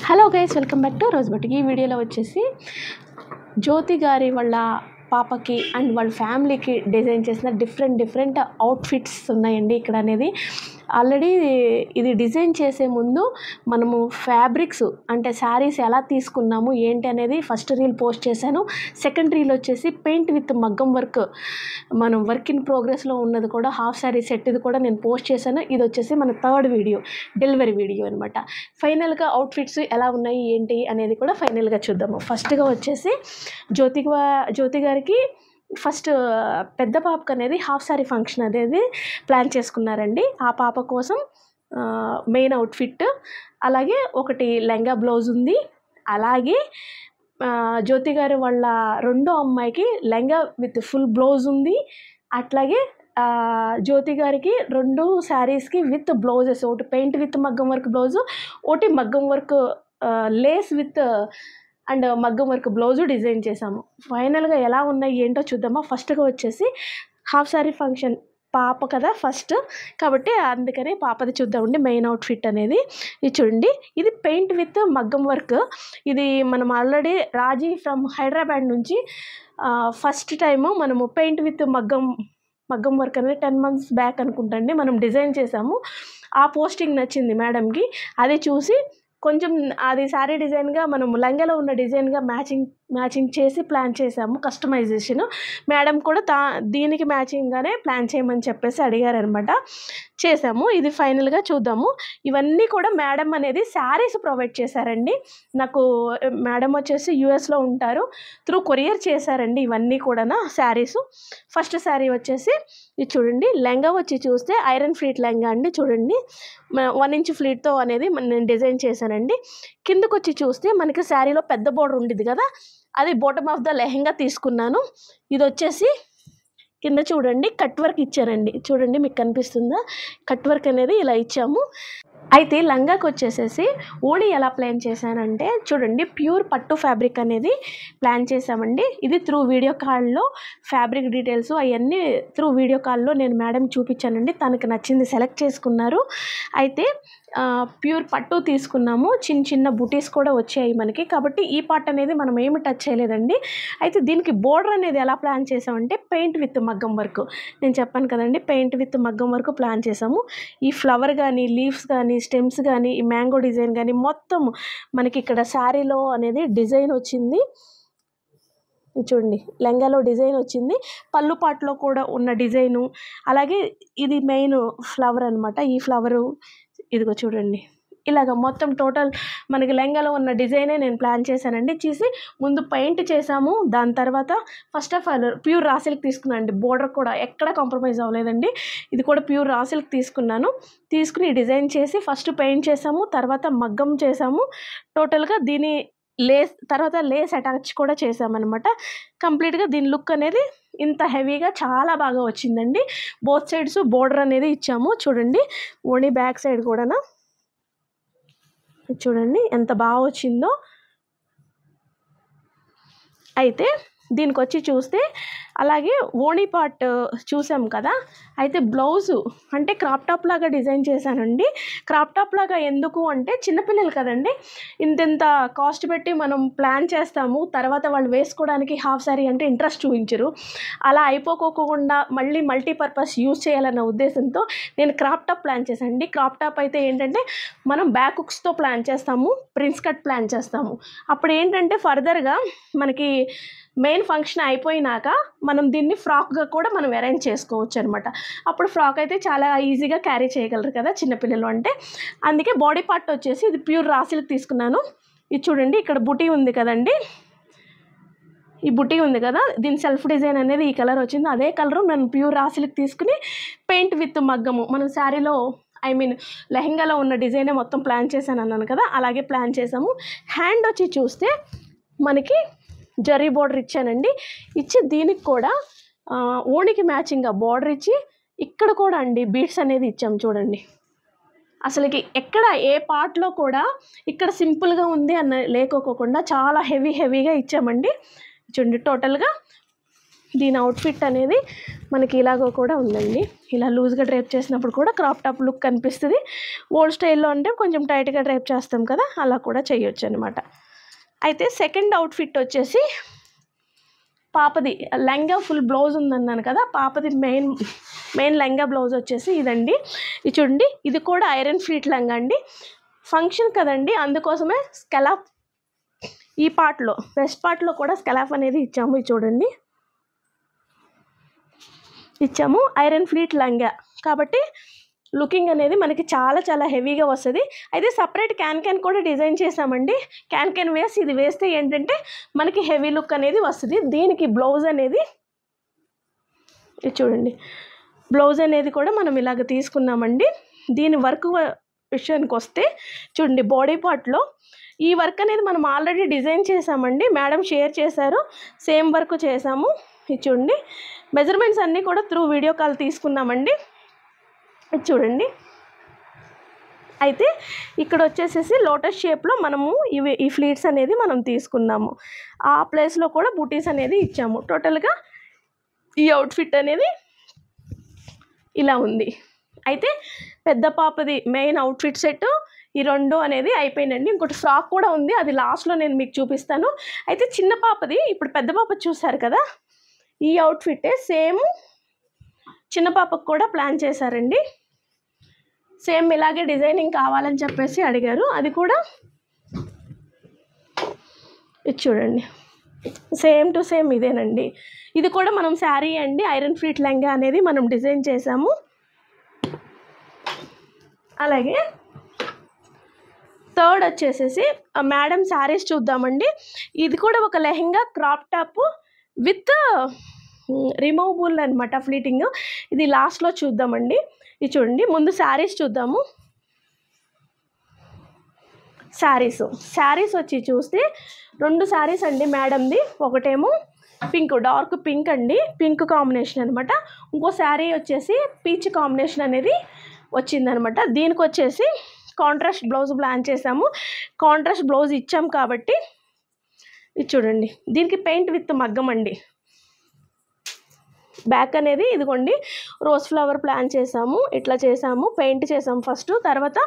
Hello guys, welcome back to rose boutique. ఈ వీడియోలో వచ్చేసి జ్యోతి గారి వాళ్ళ పాపకి అండ్ వాళ్ళ ఫ్యామిలీకి డిజైన్ చేసిన డిఫరెంట్ అవుట్ఫిట్స్ ఉన్నాయండి ఇక్కడ అనేది. ఆల్రెడీ ఇది డిజైన్ చేసే ముందు మనము ఫ్యాబ్రిక్స్ అంటే శారీస్ ఎలా తీసుకున్నాము ఏంటి అనేది ఫస్ట్ రీల్ పోస్ట్ చేశాను. సెకండ్ రీల్ వచ్చేసి పెయింట్ విత్ మగ్గం వర్క్, మనం వర్క్ ఇన్ ప్రోగ్రెస్లో ఉన్నది కూడా హాఫ్ శారీ సెట్ ఇది కూడా నేను పోస్ట్ చేశాను. ఇది వచ్చేసి మన థర్డ్ వీడియో, డెలివరీ వీడియో అనమాట. ఫైనల్గా అవుట్ఫిట్స్ ఎలా ఉన్నాయి ఏంటి అనేది కూడా ఫైనల్గా చూద్దాము. ఫస్ట్గా వచ్చేసి జ్యోతి గారికి ఫస్ట్ పెద్ద పాపకు అనేది హాఫ్ శారీ ఫంక్షన్ అనేది ప్లాన్ చేసుకున్నారండి. ఆ పాప కోసం మెయిన్ అవుట్ఫిట్, అలాగే ఒకటి లెంగా బ్లౌజ్ ఉంది. అలాగే జ్యోతి గారి వాళ్ళ రెండో అమ్మాయికి లెంగా విత్ ఫుల్ బ్లౌజ్ ఉంది. అట్లాగే జ్యోతి గారికి 2 శారీస్కి విత్ బ్లౌజెస్, ఒకటి పెయింట్ విత్ మగ్గం వర్క్ బ్లౌజు, ఒకటి మగ్గం వర్క్ లేస్ విత్ అండ్ మగ్గం వర్క్ బ్లౌజు డిజైన్ చేసాము. ఫైనల్గా ఎలా ఉన్నాయి ఏంటో చూద్దామా. ఫస్ట్గా వచ్చేసి హాఫ్ శారీ ఫంక్షన్, పాప కదా ఫస్ట్ కాబట్టి అందుకని పాపది చూద్దామండి. మెయిన్ అవుట్ఫిట్ అనేది ఇది చూడండి. ఇది పెయింట్ విత్ మగ్గం వర్క్. ఇది మనం ఆల్రెడీ రాజీ ఫ్రమ్ హైదరాబాద్ నుంచి ఫస్ట్ టైము మనము పెయింట్ విత్ మగ్గం వర్క్ అనేది 10 months బ్యాక్ అనుకుంటండి మనం డిజైన్ చేసాము. ఆ పోస్టింగ్ నచ్చింది మేడంకి. అది చూసి కొంచెం అది శారీ డిజైన్గా మనం లంగాలో ఉన్న డిజైన్గా మ్యాచింగ్ చేసి ప్లాన్ చేసాము. కస్టమైజేషన్ మేడం కూడా దీనికి మ్యాచింగ్గానే ప్లాన్ చేయమని చెప్పేసి అడిగారనమాట. చేసాము. ఇది ఫైనల్గా చూద్దాము. ఇవన్నీ కూడా మేడం అనేది శారీస్ ప్రొవైడ్ చేశారండి నాకు. మేడం వచ్చేసి యూఎస్లో ఉంటారు, త్రూ కొరియర్ చేశారండి ఇవన్నీ కూడా శారీస్. ఫస్ట్ శారీ వచ్చేసి ఇది చూడండి. లెంగా వచ్చి చూస్తే ఐరన్ ఫ్లీట్ లెంగా అండి. చూడండి 1 inch ఫ్లీట్తో అనేది నేను డిజైన్ చేశానండి. కిందకు వచ్చి చూస్తే మనకి శారీలో పెద్ద బోర్డర్ ఉండేది కదా, అది బాటమ్ ఆఫ్ ద లెహంగా తీసుకున్నాను. ఇది వచ్చేసి కింద చూడండి కట్ వర్క్ ఇచ్చారండి. చూడండి మీకు కనిపిస్తుందా, కట్ వర్క్ అనేది ఇలా ఇచ్చాము. అయితే లంగాకి వచ్చేసేసి ఓడి ఎలా ప్లాన్ చేశానంటే చూడండి, ప్యూర్ పట్టు ఫ్యాబ్రిక్ అనేది ప్లాన్ చేసామండి. ఇది త్రూ వీడియో కాల్లో ఫ్యాబ్రిక్ డీటెయిల్స్ అవన్నీ త్రూ వీడియో కాల్లో నేను మేడం చూపించానండి. తనకు నచ్చింది సెలెక్ట్ చేసుకున్నారు. అయితే ప్యూర్ పట్టు తీసుకున్నాము. చిన్న బుటీస్ కూడా వచ్చాయి మనకి. కాబట్టి ఈ పార్ట్ అనేది మనం ఏమి టచ్ చేయలేదండి. అయితే దీనికి బోర్డర్ అనేది ఎలా ప్లాన్ చేసామంటే పెయింట్ విత్ మగ్గం వర్క్. నేను చెప్పాను కదండి, పెయింట్ విత్ మగ్గం వర్క్ ప్లాన్ చేసాము. ఈ ఫ్లవర్ కానీ, లీవ్స్ కానీ, స్టెమ్స్ కానీ, ఈ మ్యాంగో డిజైన్ కానీ మొత్తం మనకి ఇక్కడ శారీలో అనేది డిజైన్ వచ్చింది. చూడండి లెంగాలో డిజైన్ వచ్చింది, పళ్ళు పాటలో కూడా ఉన్న డిజైను. అలాగే ఇది మెయిన్ ఫ్లవర్ అనమాట. ఈ ఫ్లవరు ఇదిగో చూడండి, ఇలాగ మొత్తం టోటల్ మనకి లెంగాలో ఉన్న డిజైనే నేను ప్లాన్ చేశానండి. చేసి ముందు పెయింట్ చేసాము. దాని తర్వాత first of all pure raw silk తీసుకున్నాను అండి. బోర్డర్ కూడా ఎక్కడ కాంప్రమైజ్ అవ్వలేదండి. ఇది కూడా ప్యూర్ రా సిల్క్ తీసుకుని డిజైన్ చేసి ఫస్ట్ పెయింట్ చేసాము, తర్వాత మగ్గం చేసాము. టోటల్గా దీని లేస్ అటాచ్ కూడా చేసామన్నమాట. కంప్లీట్గా దీని లుక్ అనేది ఇంత హెవీగా చాలా బాగా వచ్చిందండి. బోత్ సైడ్స్ బోర్డర్ అనేది ఇచ్చాము. చూడండి ఓణి బ్యాక్ సైడ్ కూడా చూడండి ఎంత బాగా వచ్చిందో. అయితే దీనికి వచ్చి చూస్తే అలాగే ఓణి పార్ట్ చూసాం కదా. అయితే బ్లౌజు అంటే క్రాప్ టాప్ లాగా డిజైన్ చేశానండి. క్రాప్ టాప్ లాగా ఎందుకు అంటే చిన్నపిల్లలు కదండి, ఇంత కాస్ట్ పెట్టి మనం ప్లాన్ చేస్తాము, తర్వాత వాళ్ళు వేసుకోవడానికి హాఫ్ శారీ అంటే ఇంట్రెస్ట్ చూపించరు. అలా అయిపోకోకుండా మళ్ళీ మల్టీపర్పస్ యూజ్ చేయాలన్న ఉద్దేశంతో నేను క్రాప్ టాప్ ప్లాన్ చేశానండి. క్రాప్ టాప్ అయితే ఏంటంటే మనం బ్యాక్ హుక్స్తో ప్లాన్ చేస్తాము, ప్రిన్స్ కట్ ప్లాన్ చేస్తాము. అప్పుడు ఏంటంటే ఫర్దర్గా మనకి మెయిన్ ఫంక్షన్ అయిపోయినాక మనం దీన్ని ఫ్రాక్గా కూడా మనం అరేంజ్ చేసుకోవచ్చు అనమాట. అప్పుడు ఫ్రాక్ అయితే చాలా ఈజీగా క్యారీ చేయగలరు కదా చిన్నపిల్లలు అంటే. అందుకే బాడీ పార్ట్ వచ్చేసి ఇది ప్యూర్ రా సిల్క్ తీసుకున్నాను. ఇది చూడండి ఇక్కడ బుటీ ఉంది కదండి, ఈ బుటీ ఉంది కదా, దీని సెల్ఫ్ డిజైన్ అనేది ఈ కలర్ వచ్చింది. అదే కలరు నేను ప్యూర్ రా సిల్క్ తీసుకుని పెయింట్ విత్ మగ్గము మనం శారీలో లెహంగాలో ఉన్న డిజైనే మొత్తం ప్లాన్ చేశాను అన్నాను కదా, అలాగే ప్లాన్ చేసాము. హ్యాండ్ వచ్చి చూస్తే మనకి జరీ బోర్డర్ ఇచ్చానండి. ఇచ్చి దీనికి కూడా ఓణికి మ్యాచింగ్గా బోర్డర్ ఇచ్చి ఇక్కడ కూడా అండి బీడ్స్ అనేది ఇచ్చాము. చూడండి అసలుకి ఎక్కడ ఏ పార్ట్లో కూడా ఇక్కడ సింపుల్గా ఉంది అన్న లేకోకుండా చాలా హెవీగా ఇచ్చామండి. చూడండి టోటల్గా దీని అవుట్ఫిట్ అనేది మనకి ఇలాగో కూడా ఉందండి. ఇలా లూజ్గా డ్రైప్ చేసినప్పుడు కూడా క్రాప్ టాప్ లుక్ కనిపిస్తుంది. ఓల్డ్ స్టైల్లో అంటే కొంచెం టైట్గా డ్రైప్ చేస్తాం కదా, అలా కూడా చేయొచ్చు అనమాట. అయితే సెకండ్ అవుట్ఫిట్ వచ్చేసి పాపది లెంగా ఫుల్ బ్లౌజ్ ఉందన్నాను కదా, పాపది మెయిన్ లెంగా బ్లౌజ్ వచ్చేసి ఇదండి. ఇది చూడండి, ఇది కూడా ఐరన్ ఫ్లీట్ లెంగా అండి. ఫంక్షన్ కదండి, అందుకోసమే స్కెలాప్ ఈ పార్ట్లో వెస్ట్ పార్ట్లో కూడా స్కెలాప్ అనేది ఇచ్చాము. ఇది చూడండి, ఇచ్చాము ఐరన్ ఫ్లీట్ లంగా కాబట్టి లుకింగ్ అనేది మనకి చాలా చాలా హెవీగా వస్తుంది. అయితే సపరేట్ క్యాన్ కూడా డిజైన్ చేసామండి. క్యాన్ వేసి ఇది వేస్తే ఏంటంటే మనకి హెవీ లుక్ అనేది వస్తుంది. దీనికి బ్లౌజ్ అనేది ఇది చూడండి, బ్లౌజ్ అనేది కూడా మనం ఇలాగ తీసుకున్నామండి. దీని వర్క్ విషయానికి వస్తే చూడండి, బాడీ పార్ట్లో ఈ వర్క్ అనేది మనం ఆల్రెడీ డిజైన్ చేసామండి. మేడం షేర్ చేశారు, సేమ్ వర్క్ చేసాము. ఇది చూడండి, మెజర్మెంట్స్ అన్నీ కూడా త్రూ వీడియో కాల్ తీసుకున్నామండి. ఇది చూడండి. అయితే ఇక్కడ వచ్చేసేసి లోటస్ షేప్లో మనము ఈ ఫ్లీట్స్ అనేది మనం తీసుకున్నాము. ఆ ప్లేస్లో కూడా బూటీస్ అనేది ఇచ్చాము. టోటల్గా ఈ అవుట్ఫిట్ అనేది ఇలా ఉంది. అయితే పెద్ద పాపది మెయిన్ అవుట్ఫిట్ సెట్ ఈ రెండు అనేది అయిపోయిందండి. ఇంకోటి ఫ్రాక్ కూడా ఉంది, అది లాస్ట్లో నేను మీకు చూపిస్తాను. అయితే చిన్న పాపది, ఇప్పుడు పెద్ద పాప చూసారు కదా, ఈ అవుట్ఫిట్టే సేమ్ చిన్న పాపకు కూడా ప్లాన్ చేశారండి. సేమ్ ఇలాగే డిజైనింగ్ కావాలని చెప్పేసి అడిగారు. అది కూడా ఇది చూడండి, సేమ్ టు సేమ్ ఇదేనండి. ఇది కూడా మనం శారీ అండి, ఐరన్ ఫ్లీట్ లెంగా అనేది మనం డిజైన్ చేసాము. అలాగే థర్డ్ వచ్చేసేసి మేడం శారీస్ చూద్దామండి. ఇది కూడా ఒక lehenga crop top with removable అనమాట ఫ్లీటింగ్. ఇది లాస్ట్లో చూద్దామండి. ఇది చూడండి, ముందు శారీస్ చూద్దాము. శారీస్ వచ్చి చూస్తే 2 శారీస్ అండి మేడంది. ఒకటేమో పింక్, డార్క్ పింక్ అండి, పింక్ కాంబినేషన్ అనమాట. ఇంకో శారీ వచ్చేసి పీచ్ కాంబినేషన్ అనేది వచ్చిందనమాట. దీనికి వచ్చేసి కాంట్రాస్ట్ బ్లౌజ్ ప్లాన్ చేసాము. కాంట్రాస్ట్ బ్లౌజ్ ఇచ్చాం కాబట్టి ఇది చూడండి, దీనికి పెయింట్ విత్ మగ్గం అండి. బ్యాక్ అనేది ఇదిగోండి రోజ్ ఫ్లవర్ ప్లాన్ చేసాము, ఇట్లా చేసాము, పెయింట్ చేసాము ఫస్ట్, తర్వాత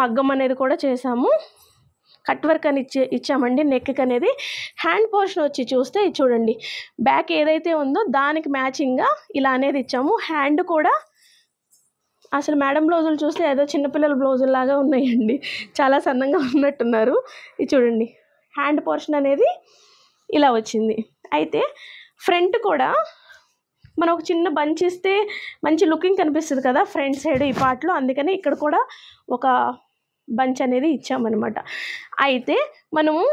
మగ్గం అనేది కూడా చేసాము. కట్ వర్క్ అని ఇచ్చామండి నెక్కి అనేది. హ్యాండ్ పోర్షన్ వచ్చి చూస్తే ఇది చూడండి, బ్యాక్ ఏదైతే ఉందో దానికి మ్యాచింగ్గా ఇలా అనేది ఇచ్చాము. హ్యాండ్ కూడా అసలు మేడం బ్లౌజులు చూస్తే ఏదో చిన్నపిల్లల బ్లౌజుల్లాగా ఉన్నాయండి, చాలా సన్నంగా ఉన్నట్టున్నారు. ఇది చూడండి, హ్యాండ్ పోర్షన్ అనేది ఇలా వచ్చింది. అయితే ఫ్రంట్ కూడా మనం ఒక చిన్న బంచ్ ఇస్తే మంచి లుకింగ్ కనిపిస్తుంది కదా ఫ్రంట్ సైడ్ ఈ పార్ట్లో, అందుకని ఇక్కడ కూడా ఒక బంచ్ అనేది ఇచ్చామన్నమాట. అయితే మనము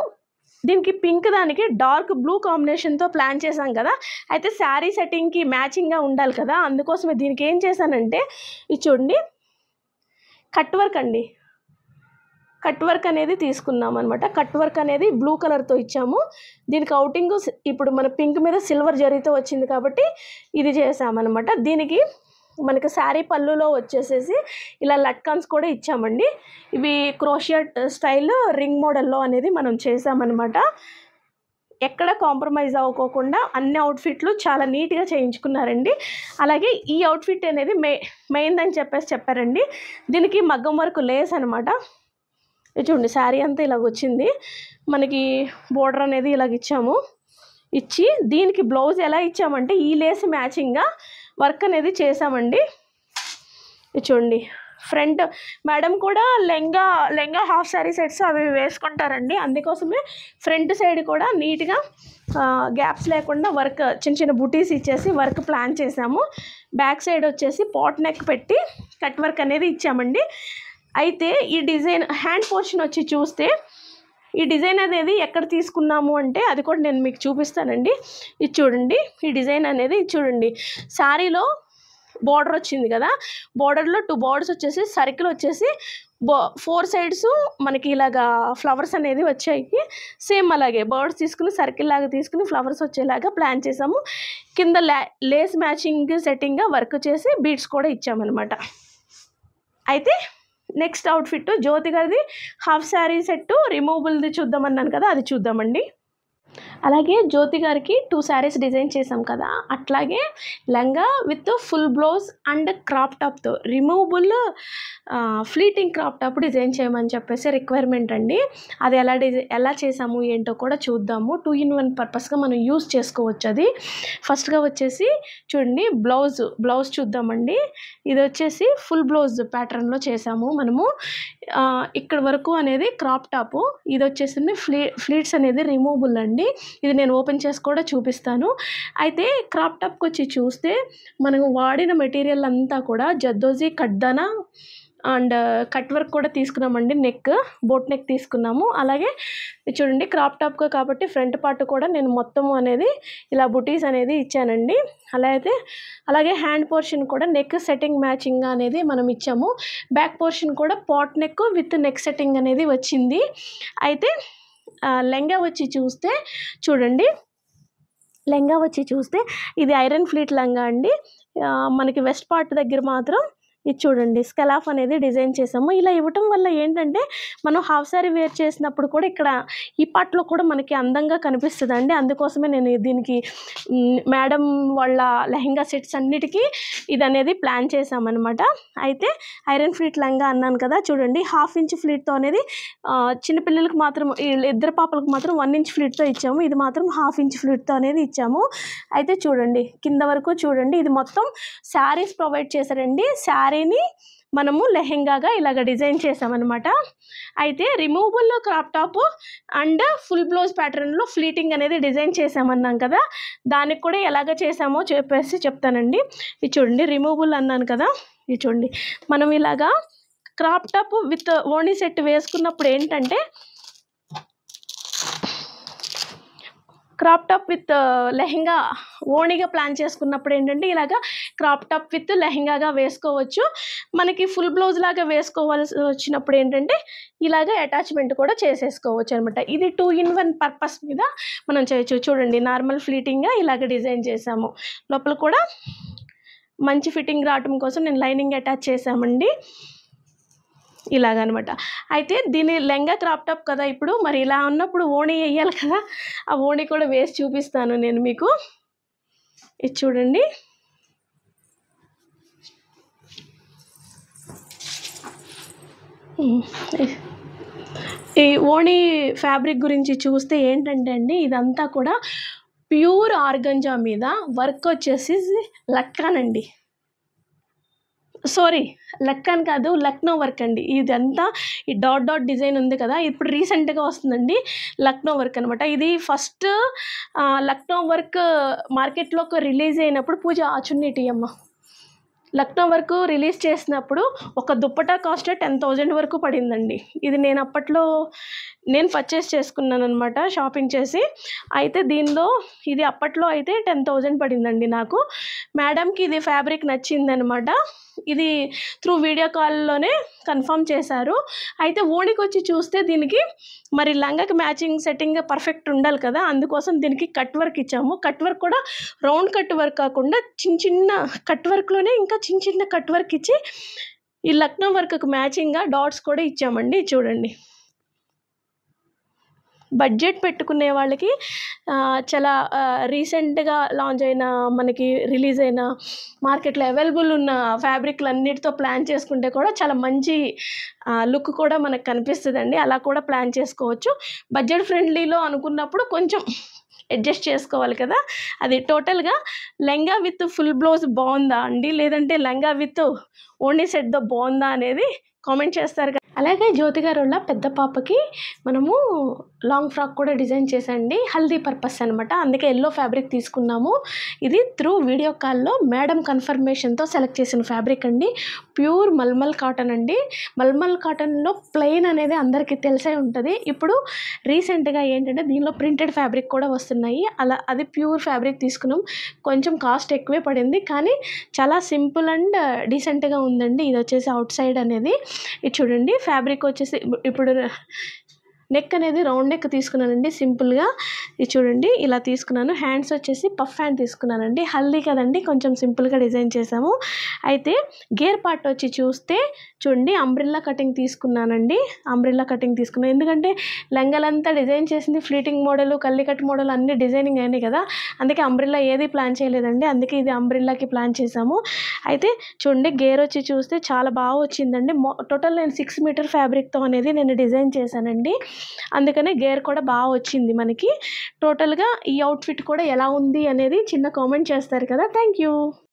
దీనికి పింక్ దానికి డార్క్ బ్లూ కాంబినేషన్తో ప్లాన్ చేసాం కదా. అయితే శారీ సెట్టింగ్కి మ్యాచింగ్గా ఉండాలి కదా, అందుకోసమే దీనికి ఏం చేశానంటే ఇది చూడండి, కట్ వర్క్ అండి, కట్ వర్క్ అనేది తీసుకున్నాం అనమాట. కట్ వర్క్ అనేది బ్లూ కలర్తో ఇచ్చాము. దీనికి అవుటింగ్ ఇప్పుడు మన పింక్ మీద సిల్వర్ జరీతో వచ్చింది కాబట్టి ఇది చేసామన్నమాట. దీనికి మనకి శారీ పళ్ళులో వచ్చేసేసి ఇలా లట్కాన్స్ కూడా ఇచ్చామండి. ఇవి క్రోషియా స్టైల్ రింగ్ మోడల్లో అనేది మనం చేసామన్నమాట. ఎక్కడ కాంప్రమైజ్ అవ్వకోకుండా అన్ని అవుట్ఫిట్లు చాలా నీట్గా చేయించుకున్నారండి. అలాగే ఈ అవుట్ఫిట్ అనేది మెయిన్ అని చెప్పారండి. దీనికి మగ్గం వర్క్ లేస్ అనమాట. చూడండి, శారీ అంతా ఇలాగ వచ్చింది, మనకి బోర్డర్ అనేది ఇలాగ ఇచ్చాము. ఇచ్చి దీనికి బ్లౌజ్ ఎలా ఇచ్చామంటే ఈ లేస్ మ్యాచింగ్గా వర్క్ అనేది చేసామండి. చూడండి, ఫ్రంట్ మేడం కూడా లెంగా హాఫ్ శారీ సెట్స్ అవి వేసుకుంటారండి, అందుకోసమే ఫ్రంట్ సైడ్ కూడా నీట్గా గ్యాప్స్ లేకుండా వర్క్ చిన్న చిన్న బుటీస్ ఇచ్చేసి వర్క్ ప్లాన్ చేసాము. బ్యాక్ సైడ్ వచ్చేసి పాట్ నెక్ పెట్టి కట్ వర్క్ అనేది ఇచ్చామండి. అయితే ఈ డిజైన్ హ్యాండ్ పోర్షన్ వచ్చి చూస్తే ఈ డిజైన్ అనేది ఎక్కడ తీసుకున్నాము అంటే అది కూడా నేను మీకు చూపిస్తానండి. ఇది చూడండి, ఈ డిజైన్ అనేది చూడండి, శారీలో బార్డర్ వచ్చింది కదా, బార్డర్లో 2 బార్డర్స్ వచ్చేసి సర్కిల్ వచ్చేసి 4 సైడ్స్ మనకి ఇలాగా ఫ్లవర్స్ అనేది వచ్చాయి. సేమ్ అలాగే బర్డ్స్ తీసుకుని సర్కిల్ లాగా తీసుకుని ఫ్లవర్స్ వచ్చేలాగా ప్లాన్ చేసాము. కింద లేస్ మ్యాచింగ్ సెట్టింగ్గా వర్క్ చేసి బీడ్స్ కూడా ఇచ్చామన్నమాట. అయితే నెక్స్ట్ అవుట్ఫిట్ జ్యోతి గారిది హాఫ్ శారీ సెట్ రిమూవబుల్ది చూద్దామన్నాను కదా, అది చూద్దామండి. అలాగే జ్యోతి గారికి 2 శారీస్ డిజైన్ చేసాం కదా, అట్లాగే lehenga with full blouse and crop టాప్తో removable fleeting crop top design చేయమని చెప్పేసి రిక్వైర్మెంట్ అండి. అది ఎలా చేసాము ఏంటో కూడా చూద్దాము. 2 in 1 పర్పస్గా మనం యూజ్ చేసుకోవచ్చు. అది ఫస్ట్గా వచ్చేసి చూడండి, బ్లౌజ్ చూద్దామండి. ఇది వచ్చేసి ఫుల్ బ్లౌజ్ ప్యాటర్న్లో చేసాము మనము. ఇక్కడ వరకు అనేది క్రాప్ టాపు, ఇది వచ్చేసింది ఫ్లీట్స్ అనేది రిమూవబుల్ అండి. ఇది నేను ఓపెన్ చేసి కూడా చూపిస్తాను. అయితే క్రాప్ టాప్కి వచ్చి చూస్తే మనం వాడిన మెటీరియల్ అంతా కూడా జద్దోజీ కడ్దానా అండ్ కట్ వర్క్ కూడా తీసుకున్నామండి. బోట్ నెక్ తీసుకున్నాము. అలాగే చూడండి, క్రాప్ టాప్గా కాబట్టి ఫ్రంట్ పార్ట్ కూడా నేను మొత్తము అనేది ఇలా బుటీస్ అనేది ఇచ్చానండి. అలాగే హ్యాండ్ పోర్షన్ కూడా నెక్ సెట్టింగ్ మ్యాచింగ్ అనేది మనం ఇచ్చాము. బ్యాక్ పోర్షన్ కూడా pot neck with neck setting అనేది వచ్చింది. అయితే లెహంగా వచ్చి చూస్తే చూడండి, ఇది ఐరన్ ఫ్లీట్ లెహంగా అండి. మనకి వెస్ట్ పార్ట్ దగ్గర మాత్రం ఇది చూడండి, స్కెలాఫ్ అనేది డిజైన్ చేసాము. ఇలా ఇవ్వటం వల్ల ఏంటంటే మనం హాఫ్ సారీ వేర్ చేసినప్పుడు కూడా ఇక్కడ ఈ పార్ట్లో కూడా మనకి అందంగా కనిపిస్తుంది అండి. అందుకోసమే నేను దీనికి మేడం వాళ్ళ లెహంగా సెట్స్ అన్నిటికీ ఇది అనేది ప్లాన్ చేసామన్నమాట. అయితే ఐరన్ ఫ్లీట్ లెహంగా అన్నాను కదా, చూడండి 1/2 inch ఫ్లీట్తో అనేది చిన్నపిల్లలకు మాత్రం, ఇద్దరు పాపలకు మాత్రం 1 inch ఫ్లీట్తో ఇచ్చాము. ఇది మాత్రం 1/2 inch ఫ్లీట్తో అనేది ఇచ్చాము. అయితే చూడండి, కింద వరకు చూడండి, ఇది మొత్తం శారీస్ ప్రొవైడ్ చేశారండి. శారీని మనము లెహెంగాగా ఇలాగ డిజైన్ చేసామన్నమాట. అయితే removable crop top and full blouse ప్యాటర్న్లో ఫ్లీటింగ్ అనేది డిజైన్ చేసామన్నాం కదా, దానికి కూడా ఎలాగ చేసామో చెప్తానండి. ఇది చూడండి, రిమూవబుల్ అన్నాను కదా, ఇది చూడండి, మనం ఇలాగా క్రాప్ టాప్ విత్ ఓణీ సెట్ వేసుకున్నప్పుడు ఏంటంటే, క్రాప్ టాప్ విత్ లెహెంగా ఓణీగా ప్లాన్ చేసుకున్నప్పుడు ఏంటంటే ఇలాగా క్రాప్ టాప్ విత్ లెహెంగాగా వేసుకోవచ్చు. మనకి ఫుల్ బ్లౌజ్ లాగా వేసుకోవాల్సి వచ్చినప్పుడు ఏంటంటే ఇలాగ అటాచ్మెంట్ కూడా చేసేసుకోవచ్చు అనమాట. ఇది 2 in 1 పర్పస్ మీద మనం చేయొచ్చు. చూడండి, నార్మల్ ఫ్లీటింగ్గా ఇలాగ డిజైన్ చేసాము. లోపల కూడా మంచి ఫిట్టింగ్ రావటం కోసం నేను లైనింగ్ అటాచ్ చేసామండి, ఇలాగనమాట. అయితే దీని లెహంగా క్రాప్ టాప్ కదా, ఇప్పుడు మరి ఇలా ఉన్నప్పుడు ఓణీ వేయాలి కదా, ఆ ఓణీ కూడా వేసి చూపిస్తాను నేను మీకు. ఇది చూడండి, ఈ ఓణీ ఫ్యాబ్రిక్ గురించి చూస్తే ఏంటంటే అండి, ఇదంతా కూడా ప్యూర్ ఆర్గంజా మీద వర్క్ వచ్చేసి లక్కానండి, లక్కన్ కాదు, లక్నో వర్క్ అండి. ఇదంతా ఈ డాట్ డిజైన్ ఉంది కదా, ఇప్పుడు రీసెంట్గా వస్తుందండి లక్నో వర్క్ అనమాట. ఇది ఫస్ట్ లక్నో వర్క్ మార్కెట్లోకి రిలీజ్ అయినప్పుడు పూజ ఆచున్నీటి అమ్మ లక్నో వర్క్ రిలీజ్ చేసినప్పుడు ఒక దుప్పటా కాస్ట్ 10,000 వరకు పడిందండి. ఇది నేను అప్పట్లో పర్చేస్ చేసుకున్నాను అనమాట, షాపింగ్ చేసి. అయితే ఇది అప్పట్లో అయితే 10,000 పడిందండి నాకు. మేడంకి ఇది ఫ్యాబ్రిక్ నచ్చిందనమాట. ఇది త్రూ వీడియో కాల్లోనే కన్ఫర్మ్ చేశారు. అయితే ఓణికి వచ్చి చూస్తే దీనికి మరి లంగాకి మ్యాచింగ్ సెట్టింగ్ పర్ఫెక్ట్ ఉండాలి కదా, అందుకోసం దీనికి కట్ వర్క్ ఇచ్చాము. కట్ వర్క్ కూడా రౌండ్ కట్ వర్క్ కాకుండా చిన్న కట్ వర్క్లోనే ఇంకా చిన్న కట్ వర్క్ ఇచ్చి ఈ లక్నో వర్క్కి మ్యాచింగ్గా డాట్స్ కూడా ఇచ్చామండి. చూడండి, బడ్జెట్ పెట్టుకునే వాళ్ళకి చాలా రీసెంట్గా లాంచ్ అయిన, మనకి రిలీజ్ అయిన, మార్కెట్లో అవైలబుల్ ఉన్న ఫ్యాబ్రిక్లు అన్నిటితో ప్లాన్ చేసుకుంటే కూడా చాలా మంచి లుక్ కూడా మనకు కనిపిస్తుందండి. అలా కూడా ప్లాన్ చేసుకోవచ్చు. బడ్జెట్ ఫ్రెండ్లీలో అనుకున్నప్పుడు కొంచెం అడ్జస్ట్ చేసుకోవాలి కదా. అది టోటల్గా లెహంగా విత్ ఫుల్ బ్లౌజ్ బాగుందా అండి, లేదంటే లెహంగా విత్ ఓణీ సెట్తో బాగుందా అనేది కామెంట్ చేస్తారు కదా. అలాగే జ్యోతి గారు వాళ్ళ పెద్ద పాపకి మనము లాంగ్ ఫ్రాక్ కూడా డిజైన్ చేసండి, హల్దీ పర్పస్ అనమాట. అందుకే ఎల్లో ఫ్యాబ్రిక్ తీసుకున్నాము. ఇది త్రూ వీడియో కాల్లో మేడం కన్ఫర్మేషన్తో సెలెక్ట్ చేసిన ఫ్యాబ్రిక్ అండి. ప్యూర్ మల్మల్ కాటన్ అండి. మల్మల్ కాటన్లో ప్లెయిన్ అనేది అందరికీ తెలిసే ఉంటుంది. ఇప్పుడు రీసెంట్గా ఏంటంటే దీనిలో ప్రింటెడ్ ఫ్యాబ్రిక్ కూడా వస్తున్నాయి. అది ప్యూర్ ఫ్యాబ్రిక్ తీసుకున్నాం. కొంచెం కాస్ట్ ఎక్కువే పడింది, కానీ చాలా సింపుల్ అండ్ డీసెంట్గా ఉందండి. ఇది వచ్చేసి అవుట్ సైడ్ అనేది. ఇది చూడండి, ఫ్యాబ్రిక్ వచ్చేసి ఇప్పుడు నెక్ అనేది రౌండ్ నెక్ తీసుకున్నానండి సింపుల్గా. ఇది చూడండి ఇలా తీసుకున్నాను. హ్యాండ్స్ వచ్చేసి పఫ్ హ్యాండ్ తీసుకున్నానండి. హల్దీ కదండి, కొంచెం సింపుల్గా డిజైన్ చేసాము. అయితే గేర్ పార్ట్ వచ్చి చూస్తే చూడండి అంబ్రిల్లా కటింగ్ తీసుకున్నానండి. అంబ్రిల్లా కటింగ్ తీసుకున్నాను ఎందుకంటే లంగాలంతా డిజైన్ చేసింది ఫ్లీటింగ్ మోడల్, కల్లికట్ మోడల్ అన్ని డిజైనింగ్ అయినాయి కదా, అందుకే అంబ్రిల్లా ఏది ప్లాన్ చేయలేదండి. అందుకే ఇది అంబ్రిల్లాకి ప్లాన్ చేసాము. అయితే చూడండి గేర్ వచ్చి చూస్తే చాలా బాగా వచ్చిందండి. టోటల్ నేను 6 మీటర్ ఫ్యాబ్రిక్తో అనేది నేను డిజైన్ చేశానండి. అందుకనే గేర్ కూడా బాగా వచ్చింది మనకి. టోటల్గా ఈ అవుట్ఫిట్ కూడా ఎలా ఉంది అనేది చిన్న కామెంట్ చేస్తారు కదా. Thank you.